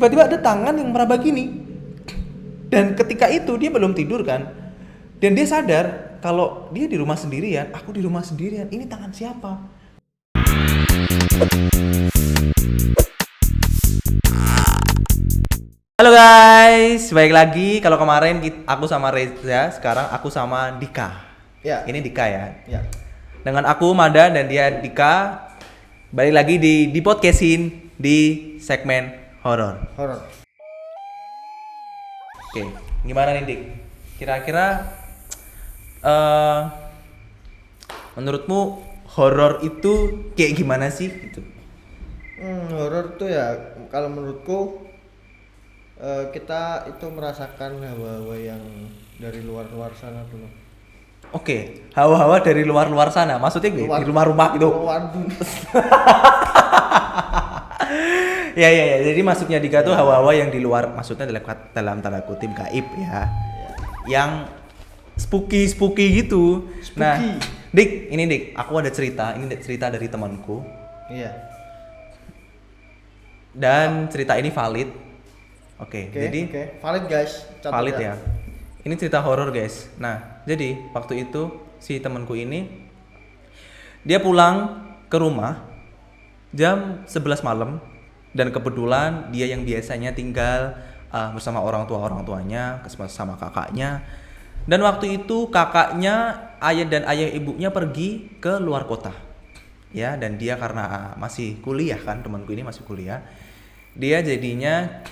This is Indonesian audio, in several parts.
tiba-tiba ada tangan yang meraba gini. Dan ketika itu dia belum tidur kan, dan dia sadar kalau dia di rumah sendirian, aku di rumah sendirian, ini tangan siapa? Halo guys, baik lagi. Kalau kemarin aku sama Reza, sekarang aku sama Dika. Ya. Ini Dika ya. Ya. Dengan aku Mada dan dia Dika, balik lagi di podcastin di segmen horor. Oke, gimana nih Dik? Kira-kira menurutmu horor itu kayak gimana sih? Gitu. Horor tuh ya, kalau menurutku kita itu merasakan hawa-hawa yang dari luar sana dulu. Oke, hawa-hawa dari luar sana. Maksudnya di rumah-rumah gitu. Luar dunia. Ya. Jadi maksudnya Dika tuh hawa-hawa yang di luar, maksudnya dalam tanda kutip gaib ya. Yang spooky gitu. Spooky. Nah, Dik, aku ada cerita. Ini cerita dari temanku. Iya. Dan cerita ini valid. Oke. Jadi valid guys. Catat valid ya. Ini cerita horor guys. Nah, jadi waktu itu si temanku ini dia pulang ke rumah jam 11 malam. Dan kebetulan dia yang biasanya tinggal bersama orang tuanya, bersama kakaknya. Dan waktu itu kakaknya, ayah ibunya pergi ke luar kota. Ya, dan dia karena masih kuliah kan, temanku ini masih kuliah. Dia jadinya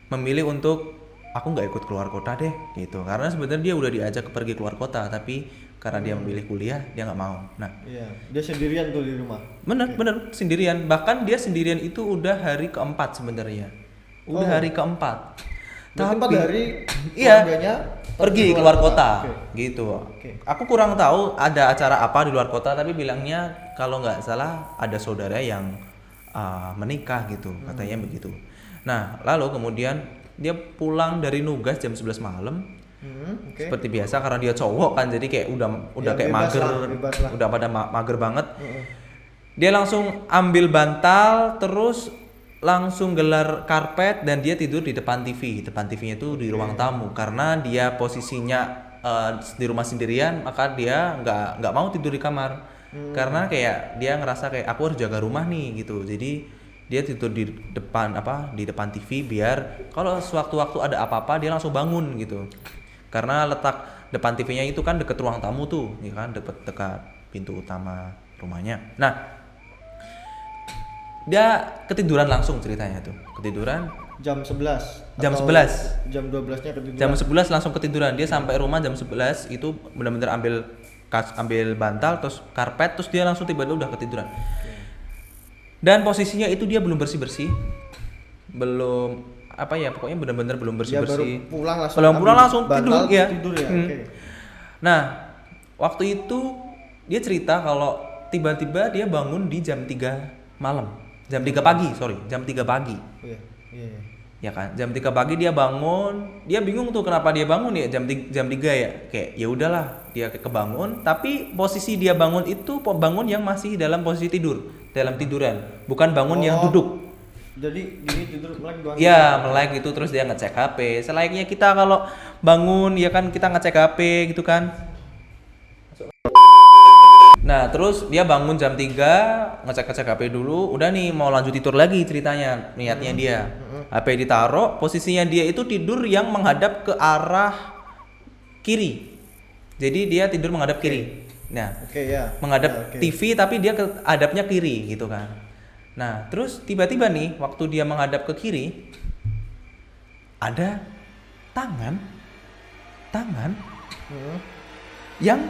memilih untuk aku nggak ikut keluar kota deh, gitu. Karena sebenarnya dia udah diajak pergi keluar kota, tapi karena dia memilih kuliah, dia nggak mau. Nah, iya, dia sendirian tuh di rumah. Bener sendirian. Bahkan dia sendirian itu udah hari keempat sebenarnya. Hari keempat. Tapi 4 hari iya, keluarganya pergi keluar kota. Gitu. Oke. Aku kurang tahu ada acara apa di luar kota, tapi bilangnya kalau nggak salah ada saudara yang menikah gitu, katanya begitu. Nah, lalu kemudian dia pulang dari nugas jam 11 malam. Seperti biasa karena dia cowok kan, jadi kayak udah kayak mager, udah pada mager banget. Dia langsung ambil bantal, terus langsung gelar karpet dan dia tidur di depan TV. Depan TV-nya itu di ruang tamu karena dia posisinya di rumah sendirian, maka dia nggak mau tidur di kamar. Karena kayak dia ngerasa kayak aku harus jaga rumah nih gitu. Jadi dia tidur di depan TV biar kalau sewaktu-waktu ada apa-apa dia langsung bangun gitu. Karena letak depan TV-nya itu kan deket ruang tamu tuh, ya kan, dekat pintu utama rumahnya. Nah, dia ketiduran langsung ceritanya tuh. Ketiduran jam 11. Jam 11. Jam 12-nya ketiduran. Jam 11 langsung ketiduran. Dia sampai rumah jam 11 itu benar-benar ambil bantal terus karpet terus dia langsung tiba-tiba udah ketiduran. Dan posisinya itu dia belum bersih-bersih. Pokoknya benar-benar belum bersih-bersih. Pulang langsung tidur ya. Okay. Nah, waktu itu dia cerita kalau tiba-tiba dia bangun di jam 3 malam. Jam 3 pagi. Iya. Ya kan, jam 3 pagi dia bangun. Dia bingung tuh kenapa dia bangun ya jam 3 ya. Kayak ya udahlah, dia kebangun, tapi posisi dia bangun itu bangun yang masih dalam posisi dalam tiduran, bukan bangun yang duduk. Jadi gini tidur melek doang. Iya, melek gitu terus dia ngecek HP. Selayaknya kita kalau bangun ya kan kita ngecek HP gitu kan. Nah, terus dia bangun jam 3, ngecek HP dulu, udah nih mau lanjut tidur lagi ceritanya, niatnya dia. HP ditaruh, posisinya dia itu tidur yang menghadap ke arah kiri. Jadi dia tidur menghadap kiri. Nah, menghadap TV tapi dia hadapnya kiri gitu kan. Nah, terus tiba-tiba nih waktu dia menghadap ke kiri ada tangan yang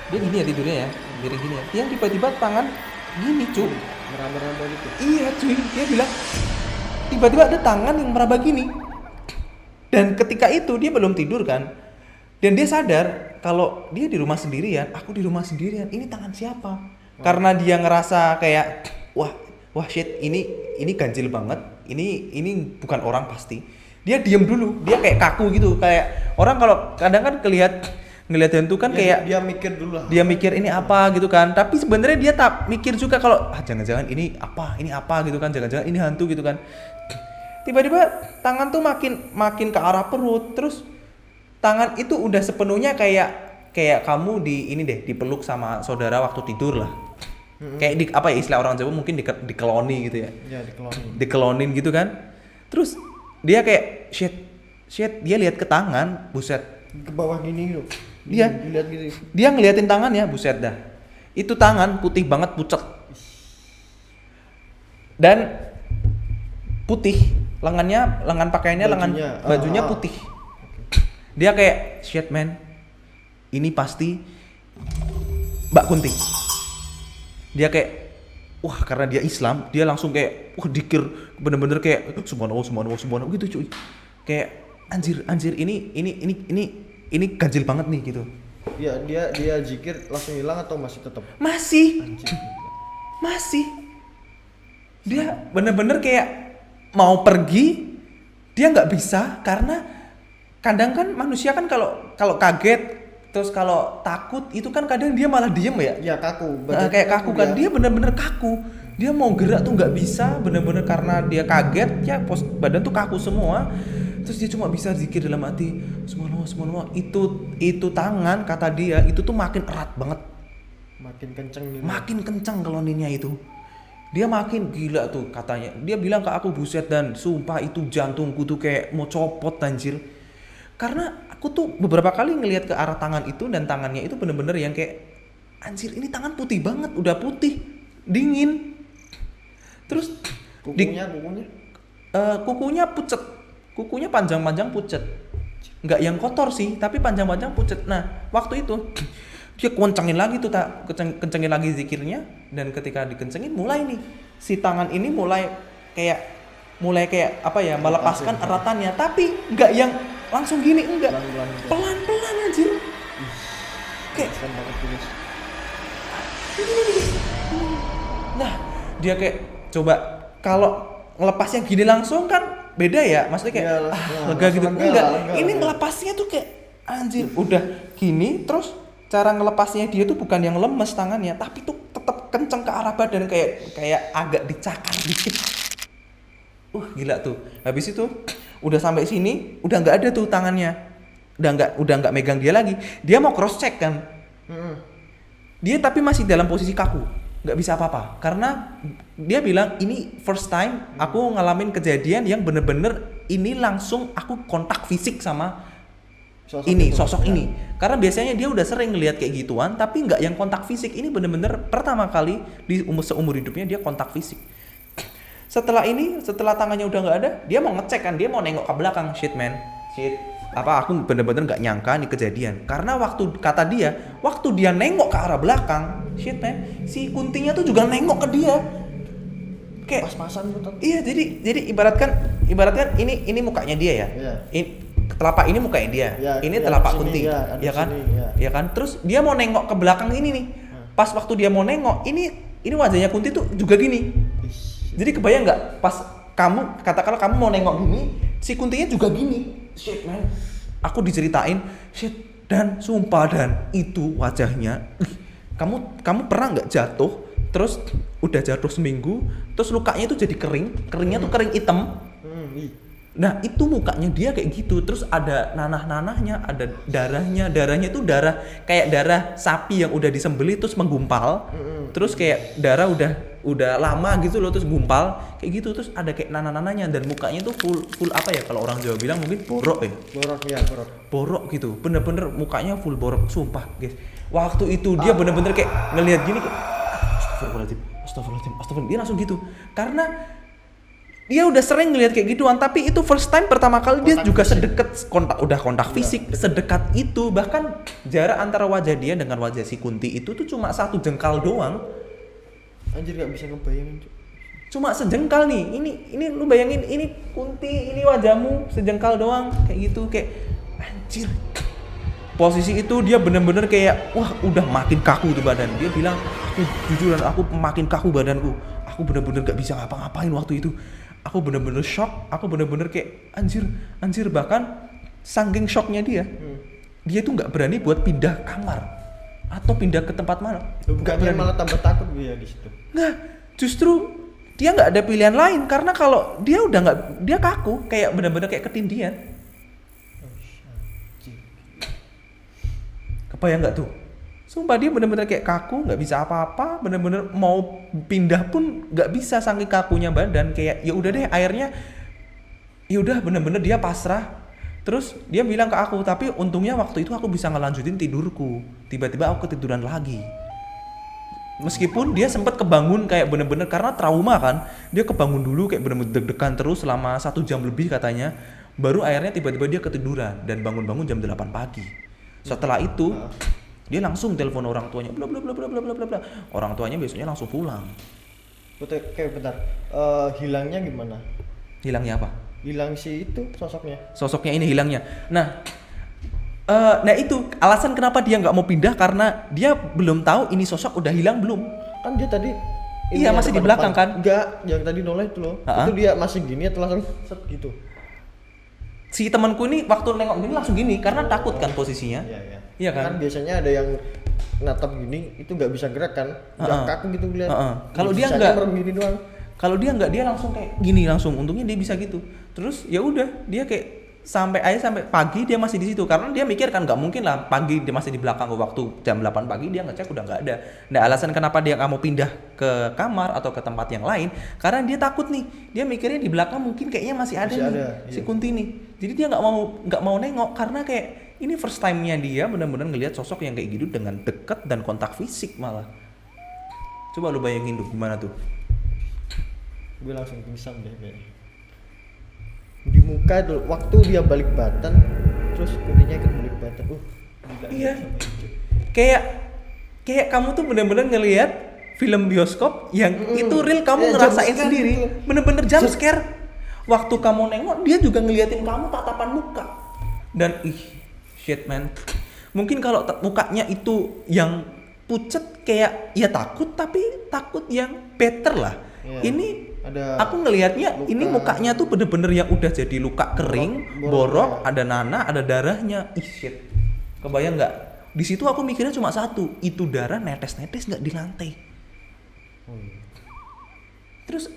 dia gini ya tidurnya ya, miring gini ya. Yang tiba-tiba tangan gini, cuy. Meraba-raba gitu. Iya, cuy. Dia bilang tiba-tiba ada tangan yang meraba gini. Dan ketika itu dia belum tidur kan. Dan dia sadar kalau dia di rumah sendirian, aku di rumah sendirian. Ini tangan siapa? Karena dia ngerasa kayak wah shit, ini ganjil banget. Ini bukan orang pasti. Dia diem dulu. Dia kayak kaku gitu, kayak orang kalau kadang kan ngelihat hantu kan kayak dia mikir dulu lah. dia mikir ini apa gitu kan, tapi sebenarnya dia tak mikir juga kalau jangan-jangan ini apa gitu kan, jangan-jangan ini hantu gitu kan. Tiba-tiba tangan tuh makin ke arah perut, terus tangan itu udah sepenuhnya kayak kamu dipeluk sama saudara waktu tidur lah. Kayak apa ya istilah orang Jawa mungkin dikeloni gitu ya. Ya, Dikelonin gitu kan. Terus dia kayak shit dia lihat ke tangan, buset. Ke bawah gini loh. Dia lihat gitu. Dia ngeliatin tangannya, buset dah. Itu tangan putih banget, pucet. Dan putih, lengan pakaiannya, bajunya putih. Dia kayak shit man. Ini pasti Mbak Kunti. Dia kayak wah, karena dia Islam, dia langsung kayak dikir bener-bener kayak subhanallah gitu cuy. Kayak anjir ini ganjil banget nih gitu. Ya, dia zikir langsung hilang atau masih tetap? Masih. Anjir. Masih. Dia bener-bener kayak mau pergi, dia nggak bisa karena kadang kan manusia kan kalau kaget terus kalau takut itu kan kadang dia malah diem ya. Ya kaku. Kayak kaku kan, dia bener-bener kaku. Dia mau gerak tuh nggak bisa, bener-bener karena dia kaget ya, badan tuh kaku semua. Terus dia cuma bisa zikir dalam hati, subhanallah. Itu tangan kata dia itu tuh makin erat banget. Makin kenceng gitu. Makin kenceng keloninnya itu. Dia makin gila tuh katanya. Dia bilang ke aku, buset dan sumpah itu jantungku tuh kayak mau copot anjir. Karena aku tuh beberapa kali ngelihat ke arah tangan itu dan tangannya itu bener-bener yang kayak anjir ini tangan putih banget, udah putih, dingin. Terus kukunya pucet. Kukunya panjang-panjang pucet. Enggak yang kotor sih, tapi panjang-panjang pucet. Nah, waktu itu dia kencengin lagi tuh kencengin lagi zikirnya, dan ketika dikencengin mulai nih si tangan ini mulai kayak apa ya, melepaskan eratannya, tapi enggak yang langsung gini, enggak. Pelan-pelan anjir. Kayak nah, dia kayak coba kalau ngelepasnya gini langsung kan beda ya, maksudnya kayak lega gitu. Enggak, ini ngelepasnya tuh kayak anjir, udah gini terus cara ngelepasnya dia tuh bukan yang lemes tangannya, tapi tuh tetap kenceng ke arah badan kayak agak dicakar dikit. Gila tuh. Habis itu udah sampai sini, udah nggak ada tuh tangannya. Udah nggak megang dia lagi. Dia mau cross check kan. Dia tapi masih dalam posisi kaku, nggak bisa apa-apa. Karena dia bilang ini first time aku ngalamin kejadian yang bener-bener ini langsung aku kontak fisik sama sosok ini. Karena biasanya dia udah sering ngelihat kayak gituan, tapi nggak yang kontak fisik. Ini bener-bener pertama kali di seumur hidupnya dia kontak fisik. Setelah tangannya udah nggak ada, dia mau ngecek kan, dia mau nengok ke belakang. Shit, aku bener-bener nggak nyangka nih kejadian. Karena waktu dia nengok ke arah belakang, shit man, si Kuntinya tuh juga nengok ke dia. Kayak pas-pasan tuh. Iya, jadi ibaratkan ini mukanya dia ya. Yeah. Telapak ini mukanya dia. Ya, ini ya, telapak sini, Kunti. Ya kan? Sini, Ya kan? Terus dia mau nengok ke belakang ini nih. Pas waktu dia mau nengok, ini wajahnya Kunti tuh juga gini. Jadi kebayang nggak pas katakanlah kamu mau nengok gini, si Kuntinya juga gini. Shit man, aku diceritain, shit, dan sumpah dan itu wajahnya, kamu pernah nggak jatuh, terus udah jatuh seminggu, terus lukanya itu jadi keringnya tuh kering hitam. Nah itu mukanya dia kayak gitu, terus ada nanah-nanahnya, ada darahnya itu darah kayak darah sapi yang udah disembelih terus menggumpal, terus kayak darah udah lama gitu loh terus gumpal kayak gitu, terus ada kayak nanah-nanahnya dan mukanya tuh full apa ya, kalau orang Jawa bilang mungkin borok ya. Borok gitu, bener-bener mukanya full borok, sumpah guys. Waktu itu dia bener-bener kayak ngelihat gini kayak astagfirullahaladzim, dia langsung gitu karena dia udah sering ngelihat kayak gituan, tapi itu first time pertama kali dia juga sedekat kontak fisik, sedekat itu. Bahkan jarak antara wajah dia dengan wajah si Kunti itu tuh cuma 1 jengkal doang. Anjir, gak bisa ngebayangin. Cuma sejengkal nih. Ini lu bayangin, ini Kunti, ini wajahmu sejengkal doang kayak gitu, kayak anjir. Posisi itu dia bener-bener kayak wah udah makin kaku tuh badan. Dia bilang, aku makin kaku badanku. Aku bener-bener gak bisa ngapa-ngapain waktu itu. Aku bener-bener shock, aku bener-bener kayak anjir, bahkan saking shocknya dia. dia tuh nggak berani buat pindah kamar atau pindah ke tempat mana. Bukannya malah tambah takut gue ya di situ. Nggak, justru dia nggak ada pilihan lain karena kalau dia udah nggak, dia kaku, kayak benar-benar kayak ketindihan. Kebayang nggak tuh? Sumpah dia benar-benar kayak kaku, nggak bisa apa-apa, benar-benar mau pindah pun nggak bisa saking kakunya badan. Kayak ya udah deh, akhirnya ya udah benar-benar dia pasrah. Terus dia bilang ke aku, tapi untungnya waktu itu aku bisa ngelanjutin tidurku. Tiba-tiba aku ketiduran lagi. Meskipun dia sempat kebangun kayak bener-bener karena trauma kan, dia kebangun dulu kayak bener-bener deg-degan terus selama 1 jam lebih katanya. Baru akhirnya tiba-tiba dia ketiduran dan bangun-bangun jam 8 pagi. Setelah itu dia langsung telepon orang tuanya, bla bla bla bla bla bla bla bla. Orang tuanya besoknya langsung pulang. Kayak bentar, hilangnya gimana? Hilangnya apa? Hilang si itu sosoknya. Sosoknya ini hilangnya. Nah itu alasan kenapa dia nggak mau pindah karena dia belum tahu ini sosok udah hilang belum. Kan dia tadi Iya, masih di belakang kan? Enggak, yang tadi noleh itu loh. Ha-ha. Itu dia masih gini atau langsung set gitu. Si temanku ini waktu nengok gini langsung gini karena takut kan posisinya. Iya, iya. Iya kan? Kan biasanya ada yang natap gini itu nggak bisa gerak kan? Udah kaku gitu lihat. Kalau dia Bisanya nggak, merem gini doang. kalau dia nggak, dia langsung kayak gini langsung. Untungnya dia bisa gitu. Terus ya udah dia kayak sampai pagi dia masih di situ karena dia mikir kan nggak mungkin lah pagi dia masih di belakang waktu jam 8 pagi dia ngecek udah nggak ada. Nah alasan kenapa dia nggak mau pindah ke kamar atau ke tempat yang lain karena dia takut nih, dia mikirnya di belakang mungkin kayaknya masih ada Masih nih ada, si iya. Kunti nih. Jadi dia nggak mau nengok karena kayak ini first time-nya dia benar-benar ngelihat sosok yang kayak gitu dengan dekat dan kontak fisik malah. Coba lu bayangin tuh gimana tuh. Gue langsung pingsan deh kayaknya. Di muka dulu waktu dia balik Batan terus kuntinya ikut balik Batan. Gila. Iya. Kayak kamu tuh bener-bener ngelihat film bioskop yang itu real kamu ngerasain jump scare sendiri. gitu. Bener-bener jump scare. Waktu kamu nengok dia juga ngeliatin kamu tatapan muka. Dan shit man. Mungkin kalau mukanya itu yang pucet kayak ya takut, tapi takut yang better lah. Iya. Ini Ada aku ngelihatnya luka. ini mukanya tuh bener-bener yang udah jadi luka kering, borok, ya. ada nanah, ada darahnya. Shit. Kebayang nggak? Di situ aku mikirnya cuma satu, itu darah netes-netes nggak di lantai. Terus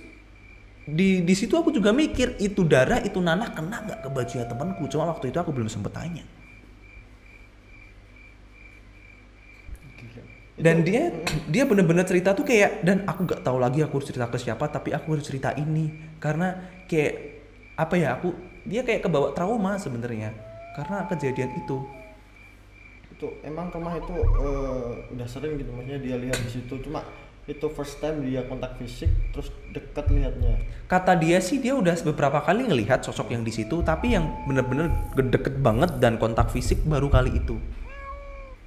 di situ aku juga mikir itu darah, itu nanah kena nggak ke bajunya temanku. Cuma waktu itu aku belum sempet tanya. Dan dia bener-bener cerita tuh kayak, dan aku nggak tahu lagi aku harus cerita ke siapa, tapi aku harus cerita ini karena kayak apa ya, dia kayak kebawa trauma sebenarnya karena kejadian itu. Emang rumah itu udah sering gitu, maksudnya dia lihat di situ, cuma itu first time dia kontak fisik terus dekat lihatnya. Kata dia sih dia udah beberapa kali ngelihat sosok yang di situ, tapi yang bener-bener deket banget dan kontak fisik baru kali itu.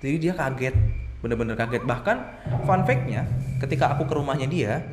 Jadi dia kaget, bener-bener kaget. Bahkan fun fact-nya ketika aku ke rumahnya dia,